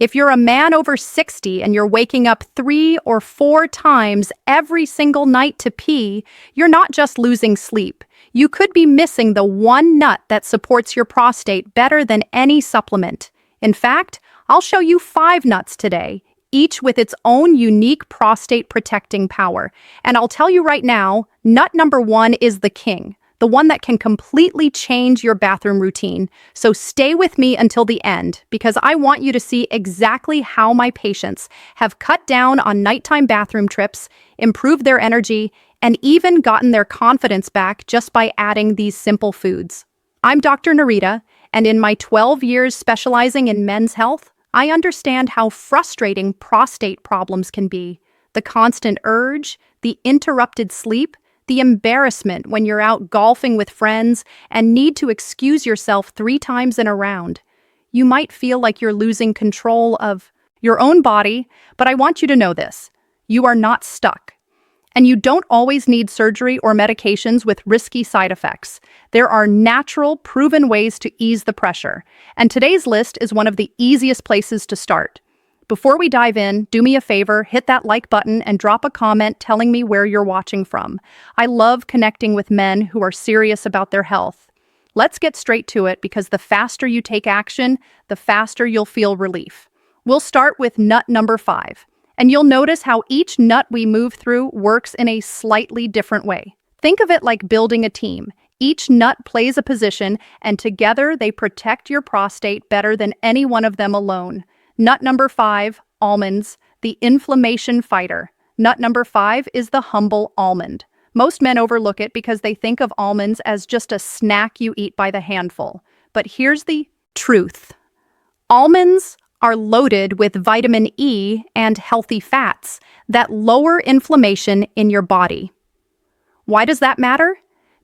If you're a man over 60 and you're waking up 3 or 4 times every single night to pee, you're not just losing sleep. You could be missing the one nut that supports your prostate better than any supplement. In fact, I'll show you 5 nuts today, each with its own unique prostate protecting power. And I'll tell you right now, nut number 1 is the king, the one that can completely change your bathroom routine. So stay with me until the end, because I want you to see exactly how my patients have cut down on nighttime bathroom trips, improved their energy, and even gotten their confidence back just by adding these simple foods. I'm Dr. Narita, and in my 12 years specializing in men's health, I understand how frustrating prostate problems can be. The constant urge, the interrupted sleep, the embarrassment when you're out golfing with friends and need to excuse yourself 3 times in a round. You might feel like you're losing control of your own body, but I want you to know this. You are not stuck. And you don't always need surgery or medications with risky side effects. There are natural, proven ways to ease the pressure. And today's list is one of the easiest places to start. Before we dive in, do me a favor, hit that like button and drop a comment telling me where you're watching from. I love connecting with men who are serious about their health. Let's get straight to it, because the faster you take action, the faster you'll feel relief. We'll start with nut number 5. And you'll notice how each nut we move through works in a slightly different way. Think of it like building a team. Each nut plays a position, and together they protect your prostate better than any one of them alone. Nut number 5, almonds, the inflammation fighter. Nut number 5 is the humble almond. Most men overlook it because they think of almonds as just a snack you eat by the handful. But here's the truth. Almonds are loaded with vitamin E and healthy fats that lower inflammation in your body. Why does that matter?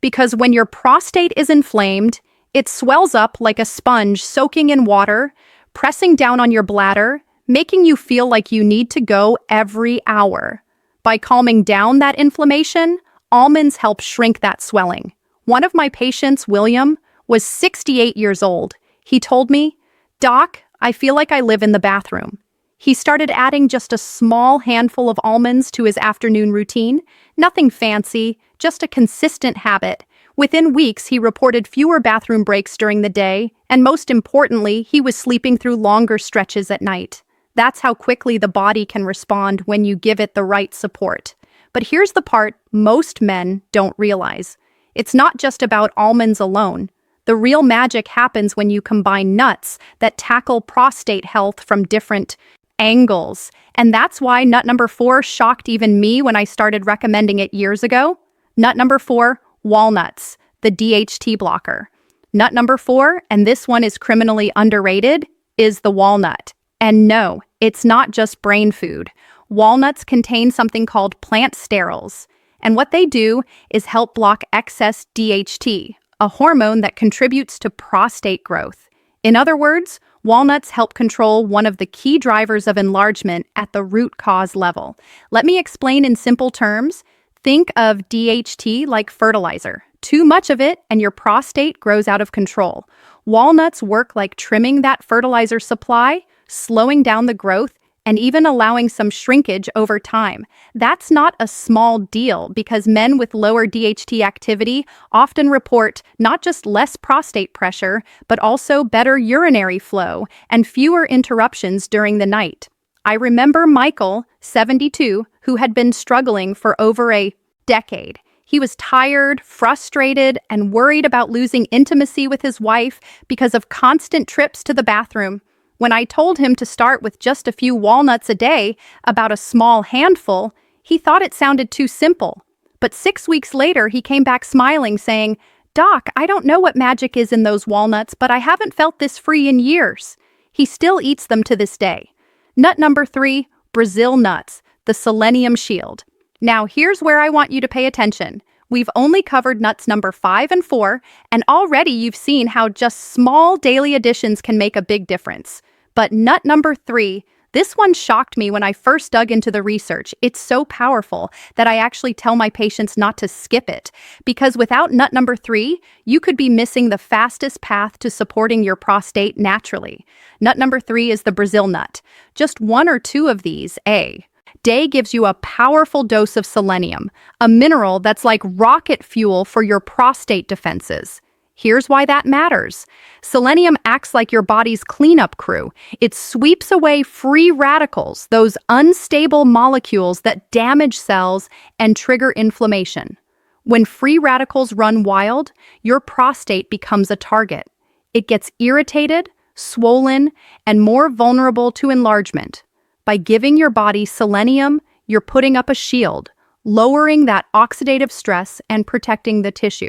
Because when your prostate is inflamed, it swells up like a sponge soaking in water, pressing down on your bladder, making you feel like you need to go every hour. By calming down that inflammation, almonds help shrink that swelling. One of my patients, William, was 68 years old. He told me, "Doc, I feel like I live in the bathroom." He started adding just a small handful of almonds to his afternoon routine. Nothing fancy, just a consistent habit. Within weeks, he reported fewer bathroom breaks during the day, and most importantly, he was sleeping through longer stretches at night. That's how quickly the body can respond when you give it the right support. But here's the part most men don't realize. It's not just about almonds alone. The real magic happens when you combine nuts that tackle prostate health from different angles. And that's why nut number 4 shocked even me when I started recommending it years ago. Nut number 4, walnuts, the DHT blocker. Nut number 4, and this one is criminally underrated, is the walnut. And no, it's not just brain food. Walnuts contain something called plant sterols. And what they do is help block excess DHT, a hormone that contributes to prostate growth. In other words, walnuts help control one of the key drivers of enlargement at the root cause level. Let me explain in simple terms. Think of DHT like fertilizer. Too much of it and your prostate grows out of control. Walnuts work like trimming that fertilizer supply, slowing down the growth, and even allowing some shrinkage over time. That's not a small deal, because men with lower DHT activity often report not just less prostate pressure, but also better urinary flow and fewer interruptions during the night. I remember Michael, 72, who had been struggling for over a decade. He was tired, frustrated, and worried about losing intimacy with his wife because of constant trips to the bathroom. When I told him to start with just a few walnuts a day, about a small handful, he thought it sounded too simple. But 6 weeks later, he came back smiling, saying, "Doc, I don't know what magic is in those walnuts, but I haven't felt this free in years." He still eats them to this day. Nut number 3, Brazil nuts, the selenium shield. Now here's where I want you to pay attention. We've only covered nuts number 5 and 4, and already you've seen how just small daily additions can make a big difference. But nut number 3, This one shocked me when I first dug into the research. It's so powerful that I actually tell my patients not to skip it, because without nut number 3, you could be missing the fastest path to supporting your prostate naturally. Nut number 3 is the Brazil nut. Just 1 or 2 of these a day gives you a powerful dose of selenium, a mineral that's like rocket fuel for your prostate defenses. Here's why that matters. Selenium acts like your body's cleanup crew. It sweeps away free radicals, those unstable molecules that damage cells and trigger inflammation. When free radicals run wild, your prostate becomes a target. It gets irritated, swollen, and more vulnerable to enlargement. By giving your body selenium, you're putting up a shield, lowering that oxidative stress and protecting the tissue.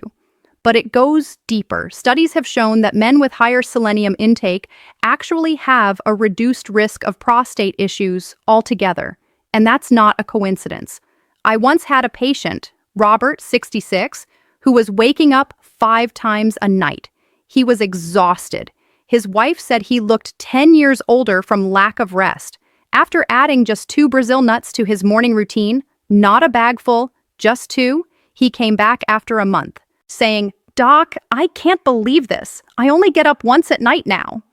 But it goes deeper. Studies have shown that men with higher selenium intake actually have a reduced risk of prostate issues altogether. And that's not a coincidence. I once had a patient, Robert, 66, who was waking up 5 times a night. He was exhausted. His wife said he looked 10 years older from lack of rest. After adding just 2 Brazil nuts to his morning routine, not a bag full, just 2, he came back after a month, saying, "Doc, I can't believe this. I only get up once at night now."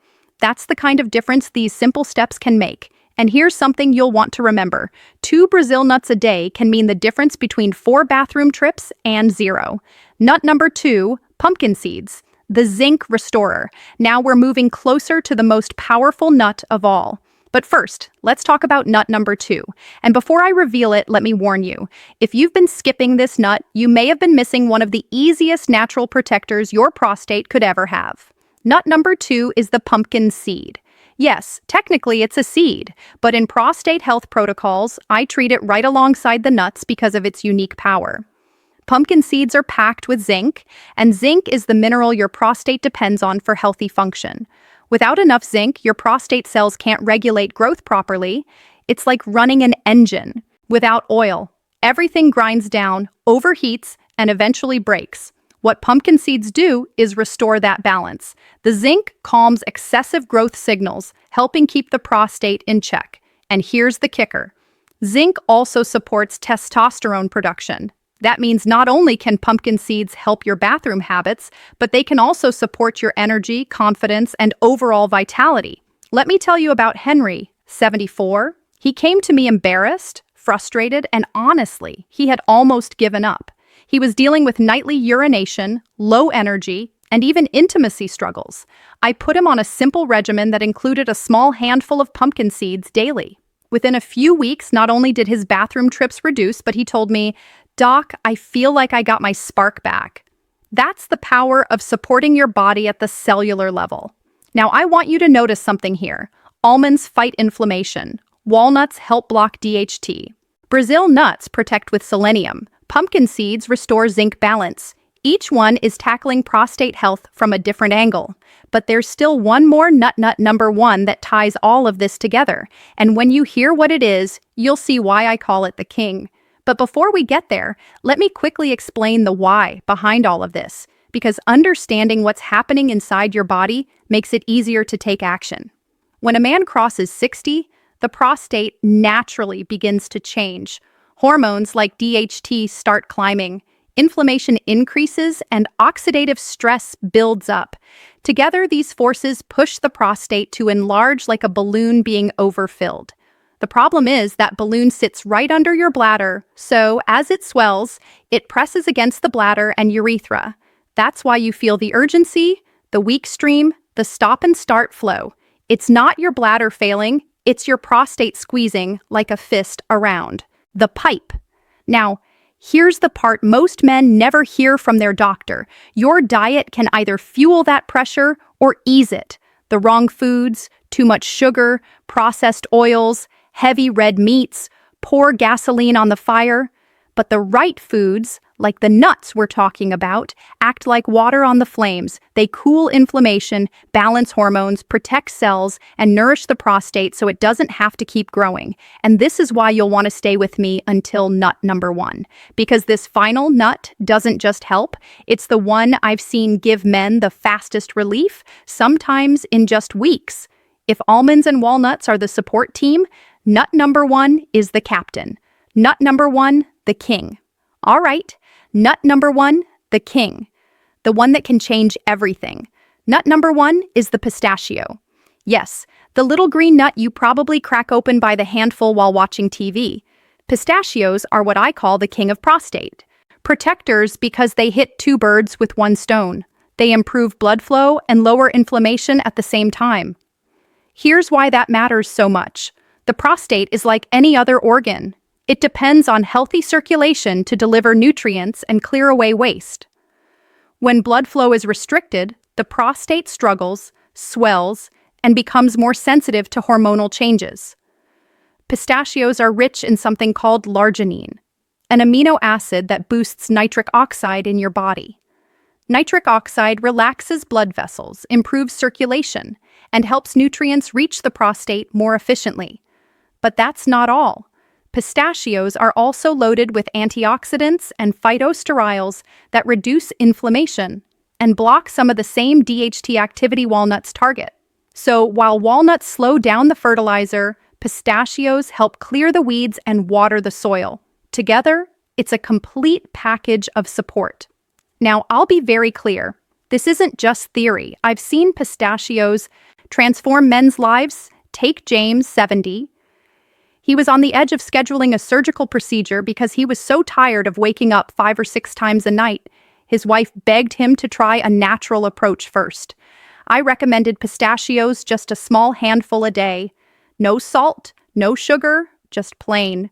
That's the kind of difference these simple steps can make. And here's something you'll want to remember. 2 Brazil nuts a day can mean the difference between 4 bathroom trips and 0. Nut number 2, pumpkin seeds, the zinc restorer. Now we're moving closer to the most powerful nut of all. But first, let's talk about nut number 2. And before I reveal it, let me warn you. If you've been skipping this nut, you may have been missing one of the easiest natural protectors your prostate could ever have. Nut number 2 is the pumpkin seed. Yes, technically it's a seed, but in prostate health protocols, I treat it right alongside the nuts because of its unique power. Pumpkin seeds are packed with zinc, and zinc is the mineral your prostate depends on for healthy function. Without enough zinc, your prostate cells can't regulate growth properly. It's like running an engine. Without oil, everything grinds down, overheats, and eventually breaks. What pumpkin seeds do is restore that balance. The zinc calms excessive growth signals, helping keep the prostate in check. And here's the kicker. Zinc also supports testosterone production. That means not only can pumpkin seeds help your bathroom habits, but they can also support your energy, confidence, and overall vitality. Let me tell you about Henry, 74. He came to me embarrassed, frustrated, and honestly, he had almost given up. He was dealing with nightly urination, low energy, and even intimacy struggles. I put him on a simple regimen that included a small handful of pumpkin seeds daily. Within a few weeks, not only did his bathroom trips reduce, but he told me, "Doc, I feel like I got my spark back." That's the power of supporting your body at the cellular level. Now, I want you to notice something here. Almonds fight inflammation. Walnuts help block DHT. Brazil nuts protect with selenium. Pumpkin seeds restore zinc balance. Each one is tackling prostate health from a different angle. But there's still one more nut number 1 that ties all of this together. And when you hear what it is, you'll see why I call it the king. But before we get there, let me quickly explain the why behind all of this, because understanding what's happening inside your body makes it easier to take action. When a man crosses 60, the prostate naturally begins to change. Hormones like DHT start climbing, inflammation increases, and oxidative stress builds up. Together, these forces push the prostate to enlarge like a balloon being overfilled. The problem is that balloon sits right under your bladder, so as it swells, it presses against the bladder and urethra. That's why you feel the urgency, the weak stream, the stop and start flow. It's not your bladder failing, it's your prostate squeezing like a fist around the pipe. Now, here's the part most men never hear from their doctor. Your diet can either fuel that pressure or ease it. The wrong foods, too much sugar, processed oils, heavy red meats, pour gasoline on the fire. But the right foods, like the nuts we're talking about, act like water on the flames. They cool inflammation, balance hormones, protect cells, and nourish the prostate so it doesn't have to keep growing. And this is why you'll want to stay with me until nut number 1. Because this final nut doesn't just help, it's the one I've seen give men the fastest relief, sometimes in just weeks. If almonds and walnuts are the support team, nut number 1 is the captain. Nut number 1, the king. All right, nut number 1, the king. The one that can change everything. Nut number 1 is the pistachio. Yes, the little green nut you probably crack open by the handful while watching TV. Pistachios are what I call the king of prostate. Protectors because they hit 2 birds with 1 stone. They improve blood flow and lower inflammation at the same time. Here's why that matters so much. The prostate is like any other organ. It depends on healthy circulation to deliver nutrients and clear away waste. When blood flow is restricted, the prostate struggles, swells, and becomes more sensitive to hormonal changes. Pistachios are rich in something called arginine, an amino acid that boosts nitric oxide in your body. Nitric oxide relaxes blood vessels, improves circulation, and helps nutrients reach the prostate more efficiently. But that's not all. Pistachios are also loaded with antioxidants and phytosterols that reduce inflammation and block some of the same DHT activity walnuts target. So while walnuts slow down the fertilizer, pistachios help clear the weeds and water the soil. Together, it's a complete package of support. Now, I'll be very clear. This isn't just theory. I've seen pistachios transform men's lives. Take James, 70. He was on the edge of scheduling a surgical procedure because he was so tired of waking up 5 or 6 times a night. His wife begged him to try a natural approach first. I recommended pistachios, just a small handful a day. No salt, no sugar, just plain.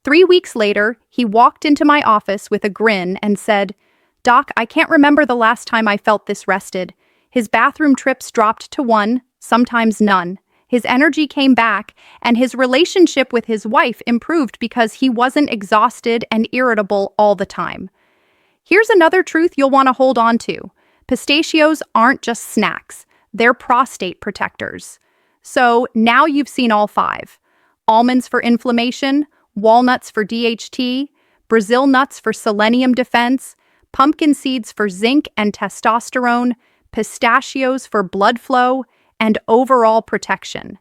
3 weeks later, he walked into my office with a grin and said, "Doc, I can't remember the last time I felt this rested." His bathroom trips dropped to 1, sometimes none. His energy came back, and his relationship with his wife improved because he wasn't exhausted and irritable all the time. Here's another truth you'll want to hold on to. Pistachios aren't just snacks, they're prostate protectors. So now you've seen all 5. Almonds for inflammation, walnuts for DHT, Brazil nuts for selenium defense, pumpkin seeds for zinc and testosterone, pistachios for blood flow, and overall protection.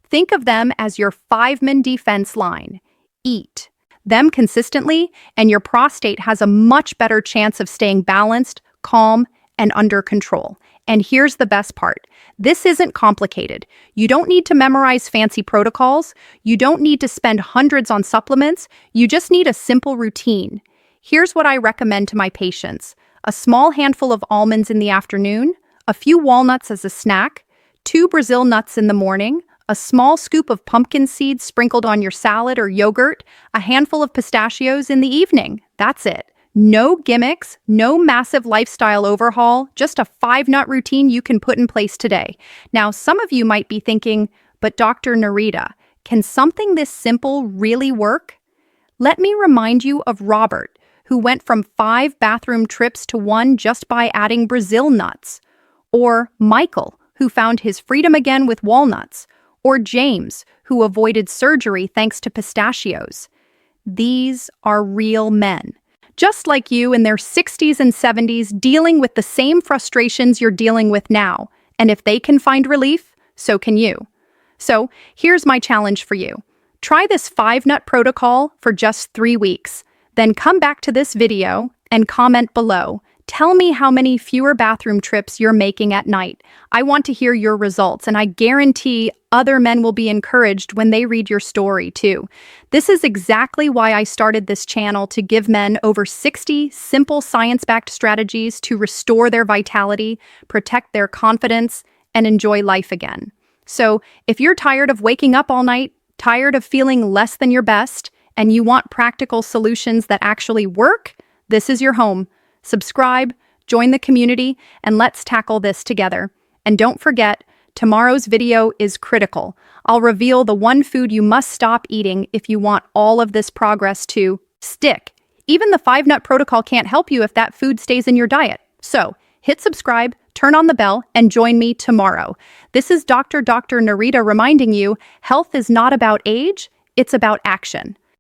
Think of them as your 5-man defense line. Eat them consistently, and your prostate has a much better chance of staying balanced, calm, and under control. And here's the best part. This isn't complicated. You don't need to memorize fancy protocols. You don't need to spend hundreds on supplements. You just need a simple routine. Here's what I recommend to my patients. A small handful of almonds in the afternoon, a few walnuts as a snack, 2 Brazil nuts in the morning, a small scoop of pumpkin seeds sprinkled on your salad or yogurt, a handful of pistachios in the evening. That's it. No gimmicks, no massive lifestyle overhaul, just a 5-nut routine you can put in place today. Now, some of you might be thinking, but Dr. Narita, can something this simple really work? Let me remind you of Robert, who went from 5 bathroom trips to 1 just by adding Brazil nuts. Or Michael, who found his freedom again with walnuts. Or James, who avoided surgery thanks to pistachios. These are real men, just like you in their 60s and 70s, dealing with the same frustrations you're dealing with now. And if they can find relief, so can you. So here's my challenge for you. Try this 5-nut protocol for just 3 weeks. Then come back to this video and comment below. Tell me how many fewer bathroom trips you're making at night. I want to hear your results, and I guarantee other men will be encouraged when they read your story too. This is exactly why I started this channel, to give men over 60 simple science-backed strategies to restore their vitality, protect their confidence, and enjoy life again. So if you're tired of waking up all night, tired of feeling less than your best, and you want practical solutions that actually work, this is your home. Subscribe, join the community, and let's tackle this together. And don't forget, tomorrow's video is critical. I'll reveal the one food you must stop eating if you want all of this progress to stick. Even the 5-nut protocol can't help you if that food stays in your diet. So, hit subscribe, turn on the bell, and join me tomorrow. This is Dr. Narita reminding you, health is not about age, it's about action.